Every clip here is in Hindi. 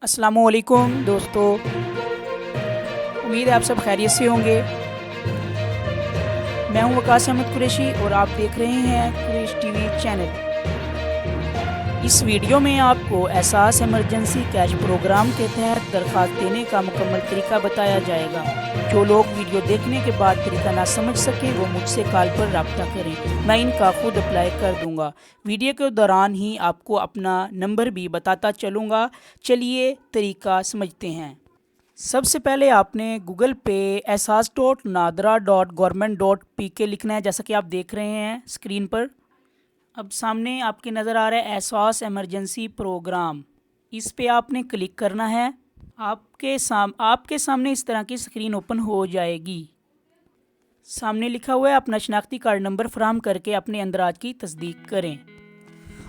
अस्सलामुअलैकुम दोस्तों, उम्मीद है आप सब खैरियत से होंगे। मैं हूं वकास अहमद कुरैशी और आप देख रहे हैं कुरैश टीवी चैनल। इस वीडियो में आपको एहसास इमरजेंसी कैश प्रोग्राम के तहत दरख्वास्त देने का मुकम्मल तरीका बताया जाएगा। जो लोग वीडियो देखने के बाद तरीका ना समझ सके वो मुझसे कॉल पर रब्ता करें, मैं इनका खुद अप्लाई कर दूंगा। वीडियो के दौरान ही आपको अपना नंबर भी बताता चलूँगा। चलिए तरीका समझते हैं। सबसे पहले आपने गूगल पे ehsas.nadra.government.pk लिखना है, जैसा कि आप देख रहे हैं स्क्रीन पर। अब सामने आपके नज़र आ रहा है एहसास इमरजेंसी प्रोग्राम, इस पे आपने क्लिक करना है। आपके सामने इस तरह की स्क्रीन ओपन हो जाएगी। सामने लिखा हुआ है अपना शनाख्ती कार्ड नंबर फराहम करके अपने अंदराज की तस्दीक करें।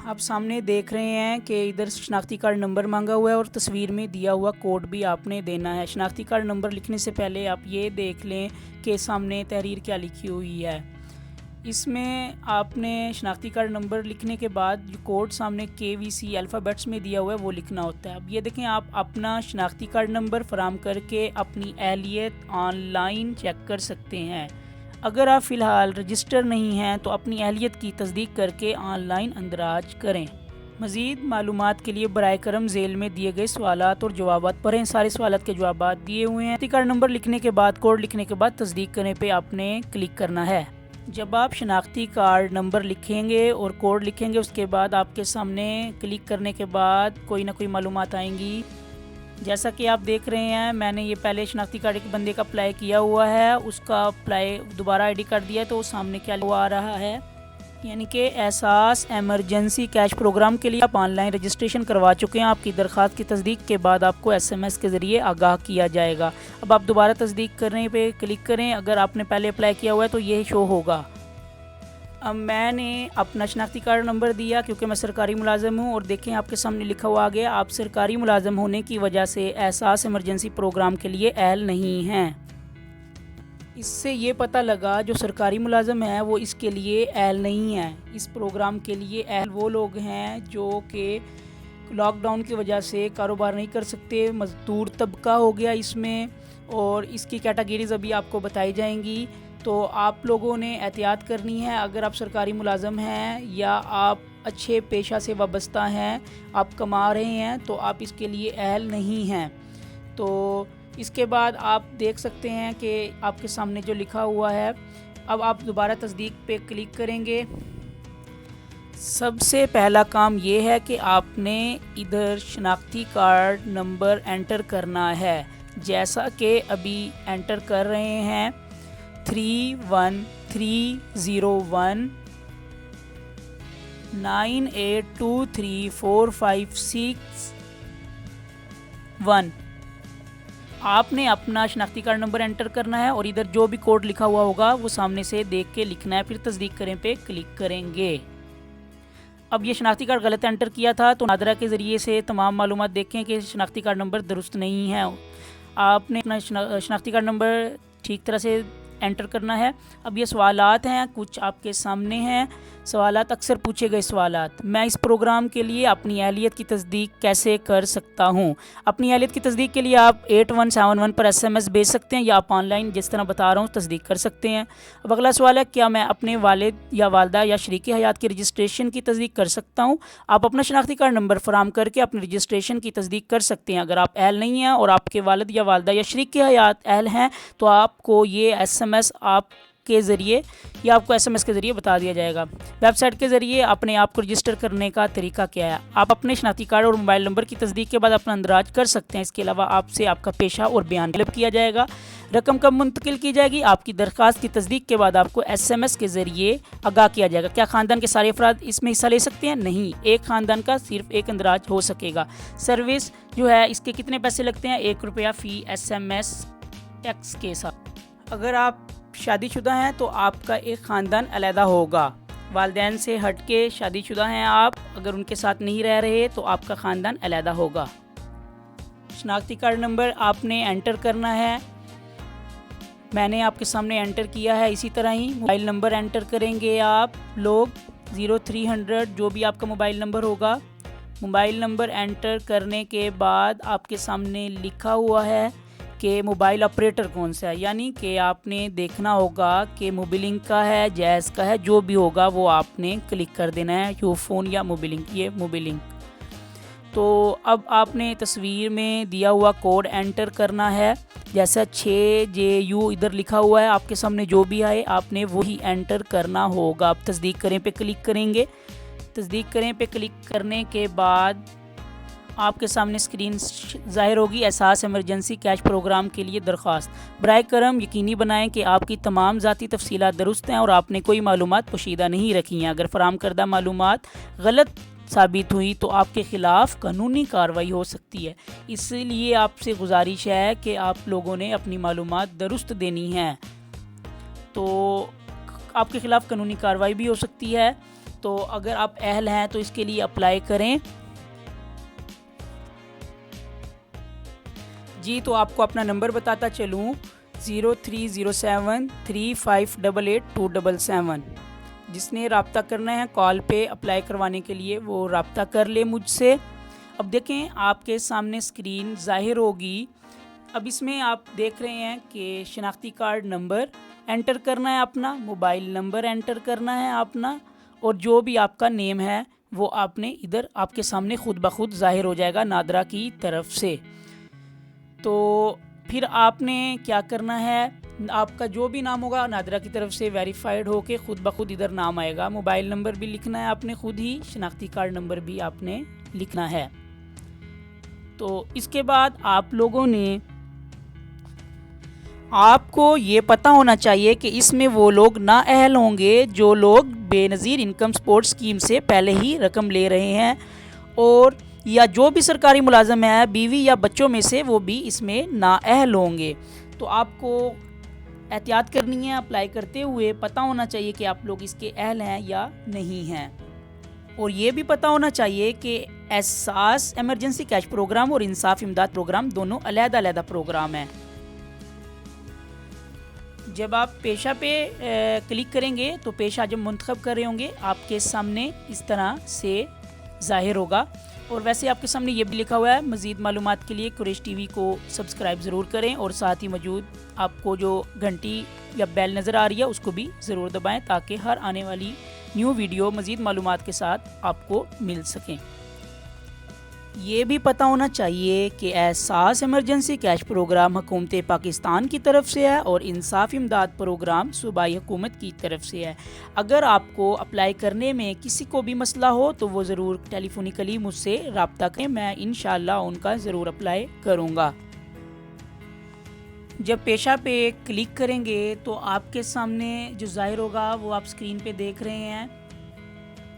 आप सामने देख रहे हैं कि इधर शनाख्ती कार्ड नंबर मांगा हुआ है और तस्वीर में दिया हुआ कोड भी आपने देना है। शनाख्ती कार्ड नंबर लिखने से पहले आप ये देख लें कि सामने तहरीर क्या लिखी हुई है। इसमें आपने शनाख्ती कार्ड नंबर लिखने के बाद जो कोड सामने KVC अल्फ़ाबेट्स में दिया हुआ है वो लिखना होता है। अब ये देखें, आप अपना शनाख्ती कार्ड नंबर फराहम करके अपनी अहलियत ऑनलाइन चेक कर सकते हैं। अगर आप फ़िलहाल रजिस्टर नहीं हैं तो अपनी अहलियत की तस्दीक करके ऑनलाइन अंदराज करें। मज़ीद मालूमात के लिए बराए करम झेल में दिए गए सवालात और जवाबात पढ़ें। सारे सवालात के जवाबात दिए हुए हैं। शनाख्ती कार्ड नंबर लिखने के बाद कोड लिखने के बाद तस्दीक करने पे आपने क्लिक करना है। जब आप शनाख्ती कार्ड नंबर लिखेंगे और कोड लिखेंगे उसके बाद आपके सामने क्लिक करने के बाद कोई ना कोई मालूमात आएंगी। जैसा कि आप देख रहे हैं, मैंने ये पहले शनाख्ती कार्ड एक बंदे का अप्लाई किया हुआ है, उसका अप्लाई दोबारा ID कार्ड दिया है तो सामने क्या आ रहा है, यानी कि एहसास इमरजेंसी कैश प्रोग्राम के लिए आप ऑनलाइन रजिस्ट्रेशन करवा चुके हैं। आपकी दरख्वास्त की तस्दीक के बाद आपको SMS के ज़रिए आगाह किया जाएगा। अब आप दोबारा तस्दीक करने पे क्लिक करें। अगर आपने पहले अप्लाई किया हुआ है तो ये शो होगा। अब मैंने अपना शनाख्ती कार्ड नंबर दिया क्योंकि मैं सरकारी मुलाज़िम हूँ और देखें आपके सामने लिखा हुआ आ गया, आप सरकारी मुलाज़िम होने की वजह से एहसास इमरजेंसी प्रोग्राम के लिए अहल नहीं हैं। इससे ये पता लगा जो सरकारी मुलाज़िम है वो इसके लिए अहल नहीं है। इस प्रोग्राम के लिए अहल वो लोग हैं जो कि लॉकडाउन की वजह से कारोबार नहीं कर सकते, मज़दूर तबका हो गया इसमें, और इसकी कैटेगरीज अभी आपको बताई जाएंगी। तो आप लोगों ने एहतियात करनी है। अगर आप सरकारी मुलाज़िम हैं या आप अच्छे पेशा से वाबस्ता हैं, आप कमा रहे हैं, तो आप इसके लिए अहल नहीं हैं। तो इसके बाद आप देख सकते हैं कि आपके सामने जो लिखा हुआ है। अब आप दोबारा तस्दीक पे क्लिक करेंगे। सबसे पहला काम ये है कि आपने इधर शनाख्ती कार्ड नंबर एंटर करना है, जैसा कि अभी एंटर कर रहे हैं 313019823456 1। आपने अपना शनाख्ती कार्ड नंबर एंटर करना है और इधर जो भी कोड लिखा हुआ होगा वो सामने से देख के लिखना है, फिर तस्दीक करें पे क्लिक करेंगे। अब ये शनाख्ती कार्ड गलत एंटर किया था तो नादरा के ज़रिए से तमाम मालूमात देखें कि शनाख्ती कार्ड नंबर दुरुस्त नहीं है। आपने अपना शनाख्ती कार्ड नंबर ठीक तरह से एंटर करना है। अब ये सवालात हैं, कुछ आपके सामने हैं सवालात, अक्सर पूछे गए सवालात। मैं इस प्रोग्राम के लिए अपनी अहलियत की तस्दीक कैसे कर सकता हूँ? अपनी अहलियत की तस्दीक के लिए आप 8171 पर SMS भेज सकते हैं या आप ऑनलाइन जिस तरह बता रहा हूँ तस्दीक कर सकते हैं। अब अगला सवाल है, क्या मैं अपने वालिद या वालदा या शरीक हयात की रजिस्ट्रेशन की तस्दीक कर सकता हूँ? आप अपना शनाख्ती कार्ड नंबर फराहम करके अपनी रजिस्ट्रेशन की तस्दीक कर सकते हैं। अगर आप अहल नहीं हैं और आपके वालिद या वालदा या शरीक हयात अहल हैं तो आपको ये SMS आपके ज़रिए या आपको SMS के ज़रिए बता दिया जाएगा। वेबसाइट के ज़रिए अपने आप को रजिस्टर करने का तरीका क्या है? आप अपने शनाख्ती कार्ड और मोबाइल नंबर की तस्दीक के बाद अपना अंदराज कर सकते हैं। इसके अलावा आपसे आपका पेशा और बयान तलब किया जाएगा। रकम कब मुंतकिल की जाएगी? आपकी दरख्वास्त की तस्दीक के बाद आपको SMS के ज़रिए आगाह किया जाएगा। क्या ख़ानदान के सारे अफराद इसमें हिस्सा ले सकते हैं? नहीं, एक ख़ानदान का सिर्फ एक अंदराज हो सकेगा। सर्विस जो है इसके कितने पैसे लगते हैं? ₹1 फ़ी SMS टैक्स के साथ। अगर आप शादीशुदा हैं तो आपका एक ख़ानदान अलहदा होगा। वालिदैन से हट के शादीशुदा हैं आप, अगर उनके साथ नहीं रह रहे तो आपका ख़ानदान अलहदा होगा। शनाख्ती कार्ड नंबर आपने एंटर करना है, मैंने आपके सामने एंटर किया है। इसी तरह ही मोबाइल नंबर एंटर करेंगे आप लोग 0300 जो भी आपका मोबाइल नंबर होगा मोबाइल नंबर एंटर करने के बाद आपके सामने लिखा हुआ है कि मोबाइल ऑपरेटर कौन सा है, यानी कि आपने देखना होगा कि मोबिलिंक का है, जैज़ का है, जो भी होगा वो आपने क्लिक कर देना है, यूफोन या मोबिलिंक। ये मोबिलिंक। तो अब आपने तस्वीर में दिया हुआ कोड एंटर करना है, जैसा 6JU इधर लिखा हुआ है, आपके सामने जो भी आए आपने वही एंटर करना होगा। आप तस्दीक करें पे क्लिक करेंगे। तस्दीक करें पे क्लिक करने के बाद आपके सामने स्क्रीन ज़ाहिर होगी, एहसास इमरजेंसी कैश प्रोग्राम के लिए दरख्वास्त। बराए करम यकीनी बनाएं कि आपकी तमाम ज़ाती तफसीलात दुरुस्त हैं और आपने कोई मालूमात पोशीदा नहीं रखी हैं। अगर फराम करदा मालूमात गलत साबित हुई तो आपके ख़िलाफ़ कानूनी कार्रवाई हो सकती है। इसलिए आपसे गुजारिश है कि आप लोगों ने अपनी मालूमात दुरुस्त देनी है, तो आपके ख़िलाफ़ कानूनी कार्रवाई भी हो सकती है। तो अगर आप अहल हैं तो इसके लिए अप्लाई करें। जी, तो आपको अपना नंबर बताता चलूँ, 030735888277। जिसने रब्ता करना है कॉल पे अप्लाई करवाने के लिए वो रब्ता कर ले मुझसे। अब देखें आपके सामने स्क्रीन ज़ाहिर होगी। अब इसमें आप देख रहे हैं कि शनाख्ती कार्ड नंबर एंटर करना है अपना, मोबाइल नंबर एंटर करना है अपना, और जो भी आपका नेम है वो आपने इधर आपके सामने खुद ब खुद ज़ाहिर हो जाएगा नादरा की तरफ से। तो फिर आपने क्या करना है, आपका जो भी नाम होगा नादरा की तरफ से वेरीफाइड होके खुद ब खुद इधर नाम आएगा। मोबाइल नंबर भी लिखना है आपने खुद ही, शनाख्ती कार्ड नंबर भी आपने लिखना है। तो इसके बाद आप लोगों ने, आपको ये पता होना चाहिए कि इसमें वो लोग नाअहल होंगे जो लोग बेनज़ीर इनकम सपोर्ट स्कीम से पहले ही रकम ले रहे हैं, और या जो भी सरकारी मुलाजम है बीवी या बच्चों में से वो भी इसमें नाअहल होंगे। तो आपको एहतियात करनी है, अप्लाई करते हुए पता होना चाहिए कि आप लोग इसके अहल हैं या नहीं हैं। और ये भी पता होना चाहिए कि एहसास इमरजेंसी कैश प्रोग्राम और इंसाफ इमदाद प्रोग्राम दोनों अलग-अलग प्रोग्राम हैं। जब आप पेशा पे क्लिक करेंगे तो पेशा जब मुंतखब कर रहे होंगे आपके सामने इस तरह से ज़ाहिर होगा। और वैसे आपके सामने ये भी लिखा हुआ है, मज़ीद मालूमात के लिए कुरैश टीवी को सब्सक्राइब ज़रूर करें, और साथ ही मौजूद आपको जो घंटी या बेल नज़र आ रही है उसको भी ज़रूर दबाएं ताकि हर आने वाली न्यू वीडियो मज़ीद मालूमात के साथ आपको मिल सकें। ये भी पता होना चाहिए कि एहसास इमरजेंसी कैश प्रोग्राम हुकूमत पाकिस्तान की तरफ से है और इंसाफ इमदाद प्रोग्राम सूबाई हुकूमत की तरफ से है। अगर आपको अप्लाई करने में किसी को भी मसला हो तो वो ज़रूर टेलीफोनिकली मुझसे रब्ता करें, मैं इंशाअल्लाह उनका ज़रूर अप्लाई करूँगा। जब पेशा पे क्लिक करेंगे तो आपके सामने जो ज़ाहिर होगा वो आप स्क्रीन पे देख रहे हैं।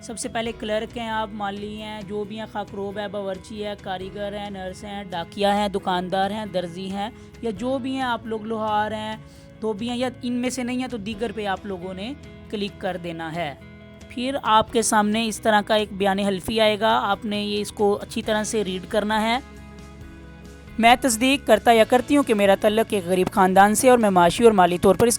सबसे पहले क्लर्क हैं, आप माली हैं, जो भी हैं, खाकरोब है, बावर्ची है, कारीगर हैं, नर्स हैं, डाकिया हैं, दुकानदार हैं, दर्जी हैं, या जो भी हैं आप लोग, लोहार हैं, धोबी हैं, या इनमें से नहीं है तो दीगर पे आप लोगों ने क्लिक कर देना है। फिर आपके सामने इस तरह का एक बयान हल्फी आएगा, आपने ये इसको अच्छी तरह से रीड करना है। मैं तस्दीक करता या करती हूँ कि मेरा तल्लुक़ एक गरीब ख़ानदान से और मैं माशी और माली तौर पर इस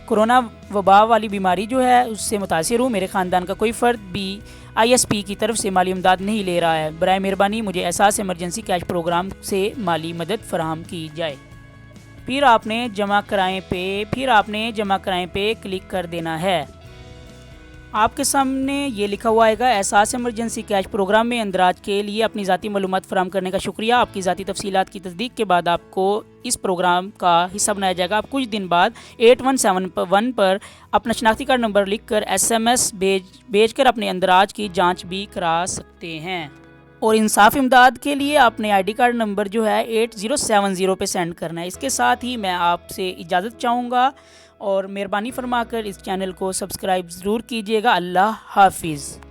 कोरोना वबा वाली बीमारी जो है उससे मुतासिर हूँ। मेरे ख़ानदान का कोई फ़र्द भी ISP की तरफ से माली इमदाद नहीं ले रहा है। बराए मेहरबानी मुझे एहसास इमरजेंसी कैश प्रोग्राम से माली मदद फराहम की जाए। फिर आपने जमा कराएँ पे क्लिक कर देना है। आपके सामने ये लिखा हुआ आएगा, एहसास इमरजेंसी कैश प्रोग्राम में इंदराज के लिए अपनी ज़ाती मालूमात फराहम करने का शुक्रिया। आपकी ज़ाती तफसीलात की तस्दीक के बाद आपको इस प्रोग्राम का हिस्सा बनाया जाएगा। आप कुछ दिन बाद 8171 पर अपना शनाख्ती कार्ड नंबर लिख कर SMS भेज कर अपने इंदराज की जाँच भी करा सकते हैं। और इंसाफ इमदाद के लिए अपने ID कार्ड नंबर जो है 8070 पे सेंड करना है। इसके साथ ही मैं आपसे इजाज़त चाहूँगा और मेहरबानी फरमाकर इस चैनल को सब्सक्राइब ज़रूर कीजिएगा। अल्लाह हाफिज़।